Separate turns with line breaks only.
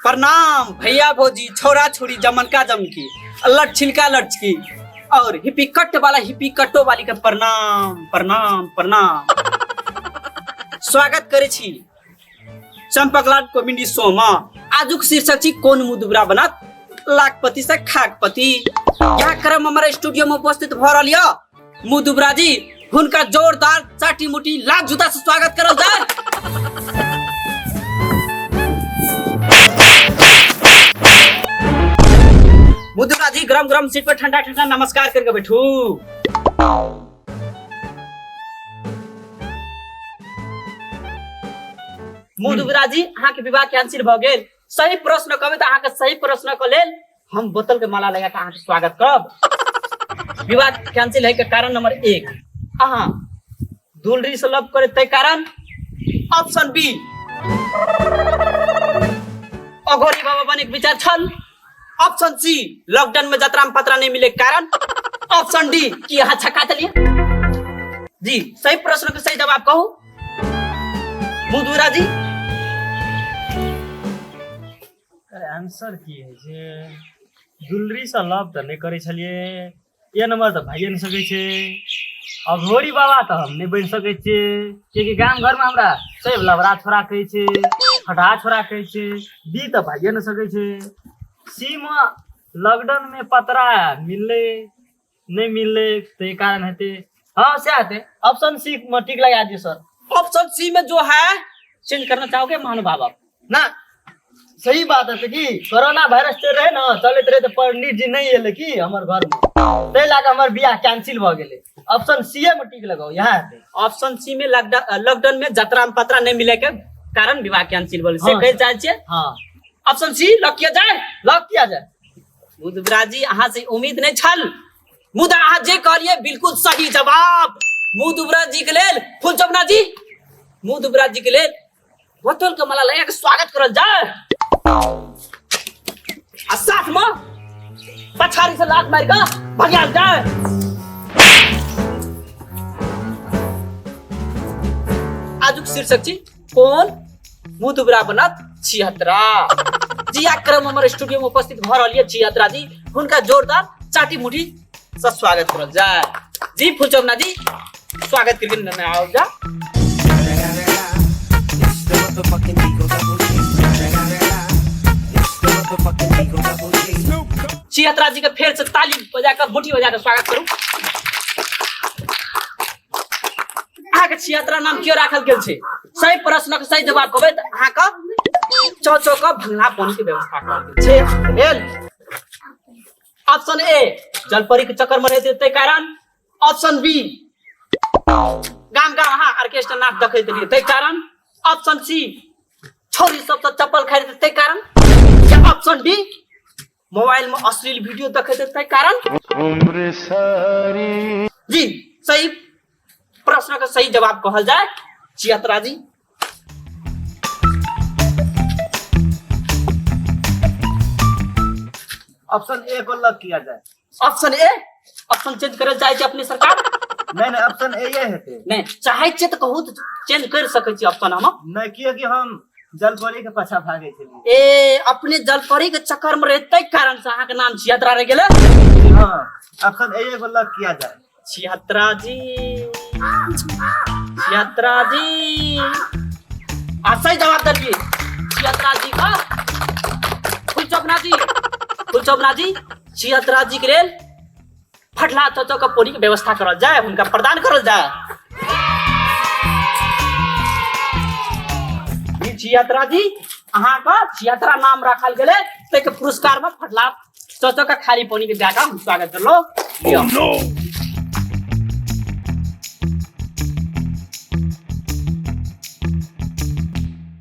प्रणाम भैया भौजी छोरा छोरी जमन का जमकी लट छिलका लटकी और हिपी कट वाला हिपी कट्टो वाली का प्रणाम प्रणाम प्रणाम। स्वागत करे छी चंपकलाट कॉमेडी शो में। आजुक शीर्षक छी कौन मुदुबरा बनत लाखपति से खाकपति। यहाँ क्रम हमारे स्टूडियो में उपस्थित भ रहल य मुदुबरा जी, हुनका जोरदार चाटी मुटी लाख जूता से स्वागत करल जाए। मुदुबरा जी गरम गरम सीट पर ठंडा ठंडा नमस्कार करके बैठू। मुदुबरा जी अहाँ के विवाह कैंसिल भ गेल। सही प्रश्न कहबे त अहाँ के सही प्रश्न के लेल हम बोतल के माला लगा के अहाँ के स्वागत करब। विवाह कैंसिल है के कारण नंबर 1 अहाँ दुलरी से लव करे तै कारण। ऑप्शन बी अघोरी बाबा बने के विचार छल। ऑप्शन सी लॉकडाउन में यात्रा में पत्रा नहीं मिले कारण। ऑप्शन डी कि यहाँ छक्का चलिए। जी सही प्रश्न का सही जवाब कहू मुदुबरा जी।
आंसर की है जे दुलरी से लव त नहीं करे छलिए। ये नंबर तो भाइए नहीं सके छे। अघोरी बाबा तो हम नहीं बन सके छे क्योंकि गांव घर में हमरा सब लवरा छोरा कहे छे, फटा छोरा कहे छे। डी तो भाइए नहीं सके छे। सी में लॉकडाउन में पतरा मिलले नहीं मिलले ते कारण हेते। हाँ से आते ऑप्शन सी में ठीक लगा दियो सर।
ऑप्शन सी में जो है चेंज करना चाहोगे महानुभाव?
ना सही बात है कि कोरोना वायरस चल रहे ना चलते रहे तो पंडित जी नहीं एले कि हमर घर में ते लाके हमर बियाह कैंसिल भ गेले। ऑप्शन सी में टिक लगाओ। यहाँ
ऑप्शन सी में लॉकडाउन में यात्रा में पत्रा नहीं मिले के कारण विवाह कैंसिल बोले से कह चाहे छे।
हाँ
ऑप्शन सी लॉक किया जाए।
लॉक किया जाए।
मुदुबरा जी अहाँ से उम्मीद नहीं छल मुदा अहाँ जे कहलिए बिल्कुल सही जवाब। मुदुबरा जी के लेल फुलचपना जी मुदुबरा जी के लेल बोतल के माला लगा के स्वागत करल जाए। आ साथ में पछाड़ी से लात मार के भगाल जाए। आजुक शीर्षक छी कौन मुदुबरा बनत छिहत्तरा। जी क्रम हमारे स्टूडियो में उपस्थित भ रहल छिहत्तरा जी, हुनका जोरदार चाटी मुठी से स्वागत करल जाए। जी फुलचपना जी स्वागत करके न आओ जा। छिहत्तरा जी के फेर से ताली बजाकर मुट्ठी बजाकर स्वागत करूं। अहाँ के छिहत्तरा नाम क्यों राखल गेल छै? सही प्रश्न के सही जवाब कहबै त अहाँ के चौचो का भंगना पानी के व्यवस्था करल गेल छै। ऑप्शन ए जलपरी के चक्कर में रहते तै कारण। ऑप्शन बी गाम गाम अहाँ ऑर्केस्ट्रा नाच देखैत रहिए तै कारण। ऑप्शन सी छोरी सब तो चप्पल खाइ रहे तै कारण। या ऑप्शन डी मोबाइल में अश्लील वीडियो देखैत तै कारण। जी सही प्रश्न का सही जवाब कहल जाए छिहत्तरा जी।
ऑप्शन ए को लॉक किया जाए।
ऑप्शन ए ऑप्शन चेंज करे जाए छै अपनी सरकार।
नहीं नहीं ऑप्शन ए ये हेते।
नहीं चाहे छै त कहू त चेंज कर सकै छी ऑप्शन हम।
नहीं किया कि हम जलपरी के पाछा भागे थे।
ए अपने जलपरी के चक्कर में रहते कारण से अहाँ के नाम छिहत्तरा रह गेले।
हाँ ऑप्शन ए को लॉक किया जाए।
छिहत्तरा जी छिहत्तरा जी सही जवाब दीजिए छिहत्तरा जी का। फुलचपना जी छिहत्तरा जी के लेल फटला चौचो का पोनी के व्यवस्था करल जाए, उनका प्रदान करल जाए। छिहत्तरा जी अहाँ का छिहत्तरा नाम रखल गेले ते के पुरस्कार में फटला चौचो का खाली पानी के जाकर हम स्वागत कर लो।